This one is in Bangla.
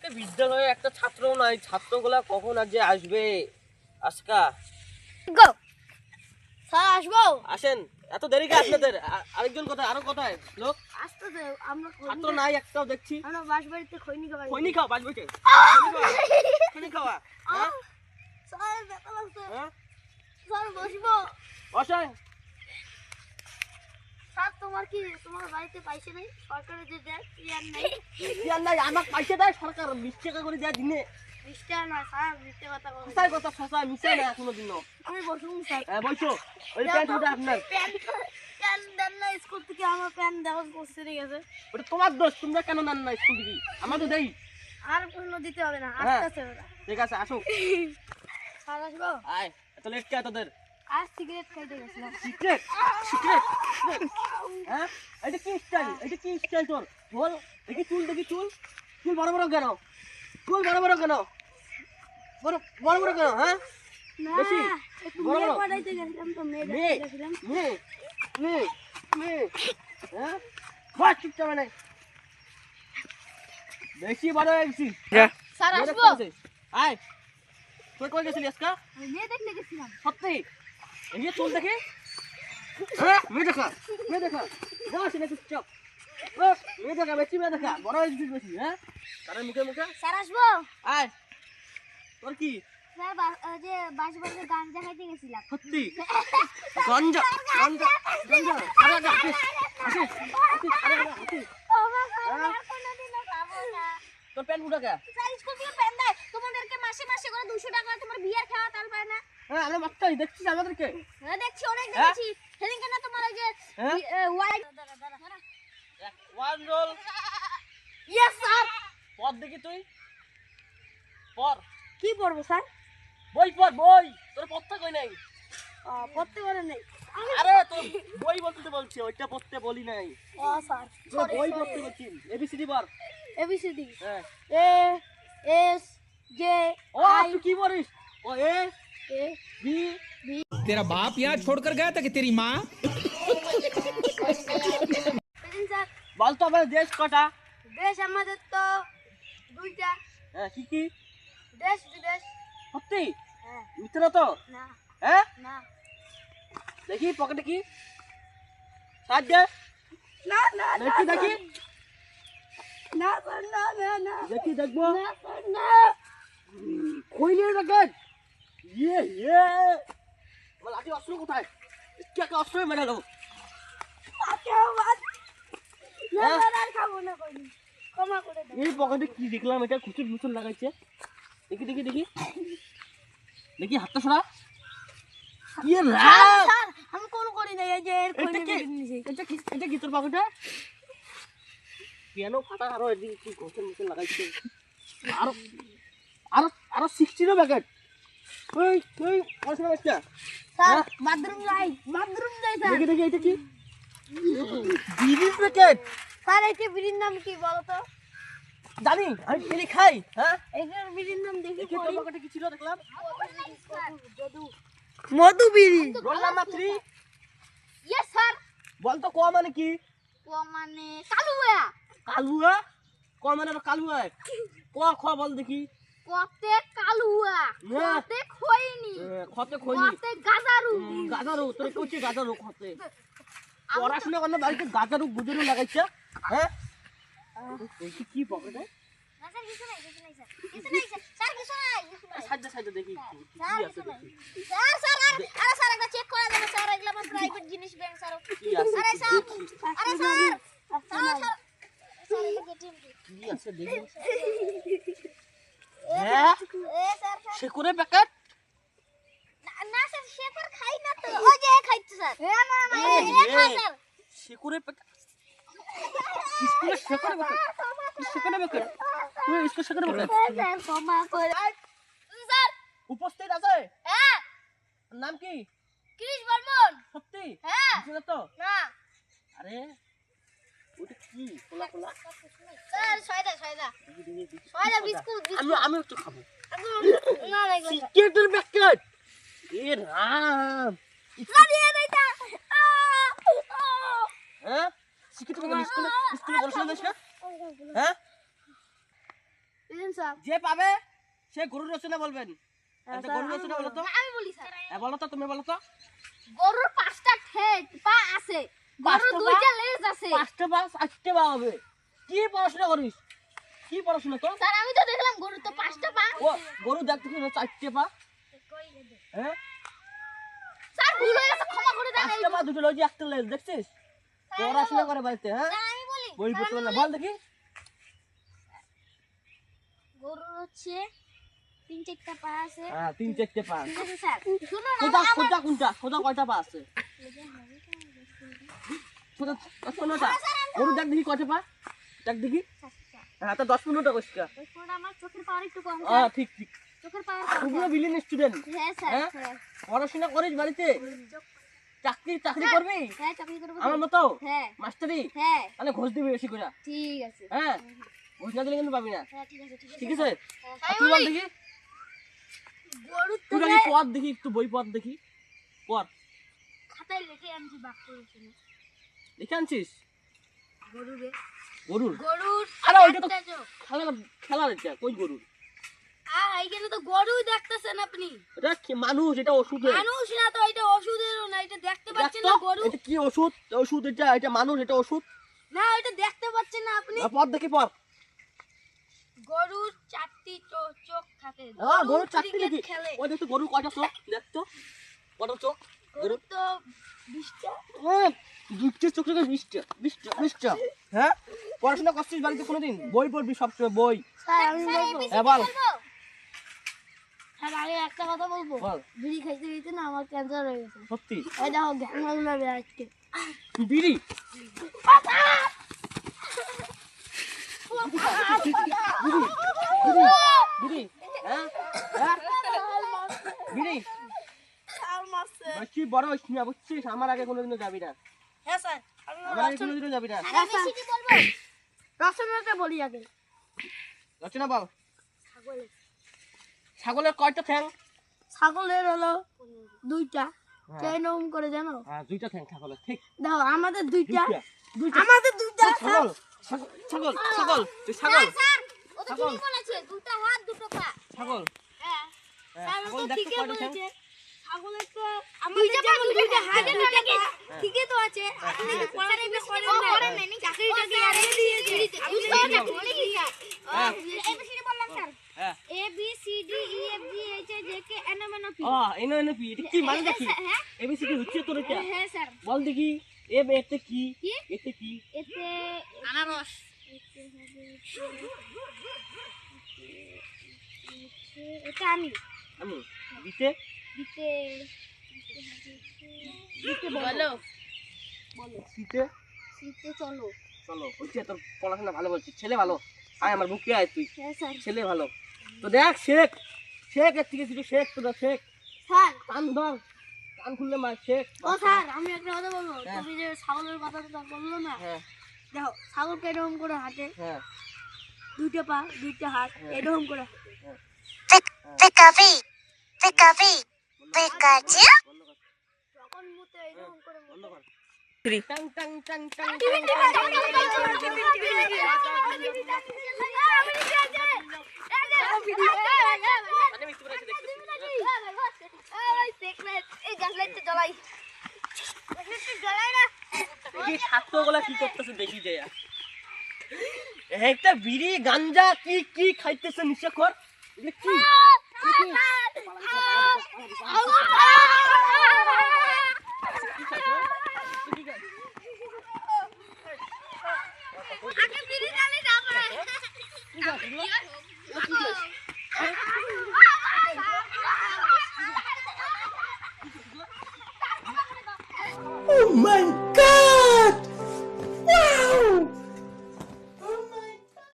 আজকে বিদ্যালয়ে একটা ছাত্রও নাই, ছাত্রগুলা কখন আজ যে আসবে? আজকা গো স্যার আসবো। আসেন, এত দেরি কে আপনাদের? আরেকজন কোথায়? আরো কোথায় লোক? আসতে দে, আমরা ছাত্র নাই একটাও দেখছি। আমরা বাসবাড়িতে খৈনি খাওয়াই। খৈনি খাও বাজ বইতে। খৈনি খাওয়া। হ্যাঁ? স্যার ব্যথা লাগছে। হ্যাঁ? স্যার বসবো। বসায়। স্যার তোমার বাড়িতে পয়সা নেই? সরকারের যে দেয় ইয়ার নেই। ইয়ার নাই, আমাক পয়সা দেয় সরকার 20 টাকা করে দেয় দিনে। 20 টাকা না স্যার, 20 টাকা কথা বলে। সসাই কথা সসাই মিশে না কোনোদিন। আমি বসুন স্যার। হ্যাঁ বসো। ওই প্যান্ট ওটা আপনার। প্যান দেন না স্কুল থেকে, আমার প্যান দেওয়া পড়ছে গেছে। ওটা তোমার দোষ, তোমরা কেন নেন না স্কুল থেকে? আমরা তো দেই। আর কোনো দিতে হবে না, হ্যাঁ। আসতেছে ওরা। ঠিক আছে আসো। স্যার আসবো। আয়, এত লেট কে তোদের? আর সিগারেট খাইতে গেছিলাম। Secret secret. হ্যাঁ, এটা কি স্টাইল? এটা কি স্টাইল তোর? বল, দেখি চুল, দেখি চুল। চুল বড় বড় কেন? চুল বড় বড় কেন? বড় বড় বড় কেন? হ্যাঁ, না, বেশি একটু বড় মেয়ে বড়। পড়াইতে গেছিলাম তো, মেয়ে মেয়ে দেখতে গেছিলাম। মেয়ে মেয়ে মেয়ে। হ্যাঁ, বাস চুপচাপ মানে বেশি বড় হয়ে গেছি। স্যার মেয়ে আসবো। দেখতে গেছিস? আয়, তুই কই গেছিলি আজকে? আমি মেয়ে দেখতে গেছিলাম। সত্যি? এই যে চুল দেখি। হ্যাঁ, মেয়ে দেখা, মেয়ে দেখা। যাস না চুপচাপ। মেয়ে দেখা, বেশি মেয়ে দেখা, বড় হয়ে গেছিস বেশি। হ্যাঁ, তার মুখে মুখে। স্যার আসবো। আয়, তোর কি? স্যার যে বাসবাড়িতে গাঞ্জা খাইতে গেছিলাম। সত্যি? গঞ্জা গঞ্জা গঞ্জা। আরে আরে আসিস আসিস আসিস, আরে আরে আসিস। হ্যাঁ? কোনোদিনও খাবো না। তোর প্যান্ট উঠা কে? স্যার স্কুল থেকে প্যান দেয়, তোমাদেরকে মাসে মাসে করে 200 টাকা তোমার বিয়ার খাওয়া তাল পায় না। হ্যাঁ, আমরা বাচ্চাই দেখছিস আমাদেরকে। হ্যাঁ দেখছি, অনেক হ্যাঁ? দেখেছি। সেদিনকে না তোমার ওই যে হ্যাঁ? White. One roll. Yes sir. পড় দেখি তুই, পড়। কি পড়বো স্যার? বই পড় বই, তোর পড়তে কই নাই? পড়তে পারে নেই। আরে তোর বই বলতে বলছি, ওইটা পড়তে বলি নাই। ও স্যার, তোর বই পড়তে বলছি। এবিসিডি পড়। এবিসিডি। হ্যাঁ। এ এস জে ও তুই কি পড়িস? ও এ এ বি। तेरा बाप यहाँ छोड़कर गया था कि तेरी माँ? স্যার, বল তো আমাদের দেশ কটা? দেশ আমাদের তো দুইটা। হ্যাঁ, কি কি? দেশ বিদেশ। সত্যি? হ্যাঁ। মিথ্যা তো? না হ্যাঁ, না দেখি পকেটে কি সাহায্য দে। না না দেখি দেখি না স্যার, না না না দেখি দেখবো। না স্যার, না। খৈনি প্যাকেট। ইয়ে ইয়ে, আমার লাঠি অস্ত্র কোথায়? কে অস্ত্র মেরে দেবো। কেউ বাদ। না হ্যাঁ? স্যার, আর খাবো না কোনদিন। ক্ষমা করে দেন। এই পকেটে কি দেখলাম? এটা খুচুর মুচুর লাগাইছে। দেখি দেখি দেখি দেখি, হাতটা সরা। ইয়ে রাম, স্যার, আমি কোনো করি নাই, এই যে এর এটা খৈনি কি? বেরিয়ে নিয়েছে। এটা কি তোর পকেটে? পিয়ানো ফাটা আরো এদিকে কি গোছের মুচুর লাগাইছে। আরো আরো আরো 16 প্যাকেট। ওই ওই পয়সা বাচ্চা। স্যার, হ্যাঁ? বাথরুম যাই স্যার। দেখি দেখি এটা কি? বিড়ির প্যাকেট। স্যার, এইটা বিড়ির নাম কি বলো তো? জানি, আমি বিড়ি খাই। হ্যাঁ, এইটার বিড়ির নাম দেখি দেখি তোর পকেটে কি ছিল দেখলাম। মধু বিড়ি। Roll number 3। Yes sir. বল তো ক মানে কি? ও মানে কালুয়া। কালুয়া? ক মানে আবার কালুয়া? ক খ বল দেখি। কতে কালুয়া, না। কতে খইনি, খতে খইনি। কতে গাজারু। গাজারু, তোর কইছে গাজারু খতে। পড়াশোনা করলে বাড়িতে গাজারু গুজরু লাগাইছে। হ্যাঁ, এই কি পকেটে? না স্যার, কিছু নাই স্যার। কিছু নাই স্যার। স্যার, কিছু নাই। সাজ্জা সাজ্জা দেখি কি স্যার, আছে কিছু নাই। দেখি। স্যার, আরে স্যার, একটা চেক করে দেন স্যার, এগুলো আমার প্রাইভেট জিনিস ব্যাংক স্যার। কি আছে আরে স্যার, দেখি। আরে স্যার, স্যার, এটা ATM কি? কি আছে দেখি। হ্যাঁ, এ স্যার, শেকুরে প্যাকেট। না স্যার, শেখর খাই না তো। ওই যে খাইছে স্যার। এ না না, এ খাই স্যার। শেকুরে প্যাকেট। স্কুলে শেকুরে প্যাকেট। শেকুরে প্যাকেট। তুই স্কুলে শেকুরে প্যাকেট। স্যার, ক্ষমা করে। স্যার, উপস্থিত আছে? হ্যাঁ, নাম কি? কৃষ বর্মন। সত্যি? হ্যাঁ। বুঝলে তো? না আরে ওটা কি? খোলা খোলা। স্যার, ছয়টা দেখি দেখি দেখি। ছয়টা বিস্কুট। আমি একটু খাবো। না না, এগুলো স্যার। সিগারেটের প্যাকেট। এ রাম। স্যার, দিয়ে দেইতা। হ্যাঁ? সিগারেটের প্যাকেট স্কুলে স্কুলে পড়াশোনা দিস না? হ্যাঁ? যে পাবে সে গরুর রচনা বলবেন। আচ্ছা, গরুর রচনা বলো তো। আমি বলি স্যার। হ্যাঁ বলো তো, তুমি বলো তো। গরুর 5টা পা আছে, গরুর 2টা লেজ আছে। 5টা পা 8টা পা হবে। কি পড়াশোনা করিস? কি পড়াশোনা তো? স্যার আমি তো দেখলাম গরুর তো 5টা পা। ও গরু দেখতে কি 4টে পা? হ্যাঁ স্যার ভুল হয়ে গেছে, ক্ষমা করে দেন। 5টা পা, 2টো লজি, 1টা লেজ, দেখছিস? পড়াশোনা করে বাড়িতে, হ্যাঁ স্যার আমি বলি, বই পড়তে পারে না, বল দেখি। গরুর হচ্ছে 3-4টা পা আছে। হ্যাঁ 3-4টে পা। ঠিক আছে স্যার, শুনুন সোজা সোজা কোনটা? সোজা কয়টা পা আছে? সোজা 10-15টা। গরু দেখ দেখি কয়টা পা, দেখ দেখি। হ্যাঁ তো 10-15টা কইছিস। আমার চোখের পাওয়ার একটু কম হ্যাঁ স্যার, ঠিক ঠিক। চোখের পাওয়ার কম। তুমিও বিলিয়ন স্টুডেন্ট। হ্যাঁ স্যার, হ্যাঁ? হ্যাঁ পড়াশোনা করিস বাড়িতে? চাকরি চাকরি করবি হ্যাঁ, চাকরি করব। আমার মতো? হ্যাঁ মাস্টারি? হ্যাঁ তাহলে ঘুষ দিবি বেশি করে। ঠিক আছে। হ্যাঁ ঘুষ না দিলে কিন্তু পাবি না। হ্যাঁ ঠিক আছে, ঠিক আছে? হ্যাঁ। আর তুই বল দেখি, গরুর তুই তো দেখি পথ দেখি, একটু বই পথ দেখি, পড়। খাতায় লিখে আনছি বাক্য রচনা। লিখে আনছিস গরুরে, গরুর? গরুর আরে ওইটা তো 4টা চোখ। খেলার এটা, কই গরুর? এইখানে তো গরুই দেখতেছেন আপনি। এটা কি মানুষ? এটা ওষুধের। মানুষ না তো, এটা ওষুধেরও না, এটা দেখতে দেখ পাচ্ছেন তো, না গরু? এটা কি ওষুধ? ওষুধ এটা, এটা মানুষ, এটা ওষুধ। না এটা দেখতে পাচ্ছেন না আপনি? পথ দেখি পড়। গরুর 4টি চোখ থাকে। হ্যাঁ গরুর 4টে ক্রিকেট দেখি। খেলে। ওই দেখ তো গরুর কয়টা চোখ, দেখ তো কয়টা চোখ গরুর তো 20টা। হ্যাঁ 2টা চোখ থেকে 20টা। হ্যাঁ পড়াশোনা করছিস বাড়িতে কোনোদিন? বই পড়বি সবসময়, বই। স্যার আমি বলবো। হ্যাঁ বল। স্যার আমি একটা কথা বলবো। বল। বিড়ি খাইতে খাইতে না আমার ক্যান্সার হয়ে গেছে। সত্যি? এই দেখো গ্যাংগুলো আজকে। বিড়ি? বিড়ি? হ্যাঁ হ্যাঁ বিড়ি? বেশি বড় হইস না বুঝছিস? আমার আগে কোনোদিনও যাবি না। হ্যাঁ স্যার আমার আগে কোনোদিনও যাবি না। আমি কি বলবো? রচনাটা বলি আগে। রচনা বল। ছাগলের কয়টা ঠ্যাং? ছাগলের হলো 2টা। হ্যাঁ। কেন করে জানো? হ্যাঁ 2টা ঠ্যাং ছাগলের, ঠিক। দেখো আমাদের 2টা। দুইটা। আমাদের 2টা। ছাগল ছাগল ছাগল তুই ছাগল স্যার ও তো ছাগল। ঠিকই বলেছে, 2টা হাত 2টো পা। ছাগল। হ্যাঁ হ্যাঁ, স্যার ও ছাগল তো দেখতে ঠিকই কয়টা ঠ্যাং? বলেছে। ছাগলের তো আমাদের যেমন 2টা হাত 2টা পা ঠিকই তো আছে। আপনি কি পড়াশোনা করেন না? চাকরিটাকে আগে দিয়েছে। বুঝতে পারছেন? বলে কি স্যার? হ্যাঁ। এবিসিডি বললাম স্যার। হ্যাঁ A B C D E F G H I J K N M N O P. এনো এনো পি, এটা কি মানে দেখি? হ্যাঁ এবিসিডি হচ্ছে তোর এটা? হ্যাঁ স্যার। বল দেখি। এতে কি? কি? এতে কি? এতে আনারস। এটা আমি আমি দিতে দিতে দিতে বলো বলো দিতে দিতে চলো। চলো হচ্ছে তোর পড়াশোনা ভালো বলছিস, ছেলে ভালো। আয় আমার বুকে আয় তুই, হ্যাঁ স্যার। ছেলে ভালো। তো দেখ শেখ, শেখ এর থেকে কিছু শেখ, তোরা শেখ। স্যার কান ধর, কান খুললে মার শেখ। ও স্যার আমি একটা কথা বলবো। হ্যাঁ। তুমি যে ছাগলের কথাটা বললো না, হ্যাঁ দেখো ছাগলকে এরকম করে হাঁটে, হ্যাঁ 2টা পা 2টা হাত এরকম করে হাঁটে। Pikachu, Pikachu, Pikachu. তখন মুতে এরকম করে বন্ধ কর। Tongue tongue tongue tongue TV tongue TV tongue tongue tongue tongue. মানে মিথ্যে বলে দেখতেছিস। দেখি ছাত্রগুলা কি করতেছে দেখি যে একটা বিড়ি গাঞ্জা কি কি খাইতেছে নিশাখর, এগুলো কি? এগুলো কি? কি খাইছো? কি খাইছো? কি খাইছো এগুলো? এগুলো কি খাইছো? Oh my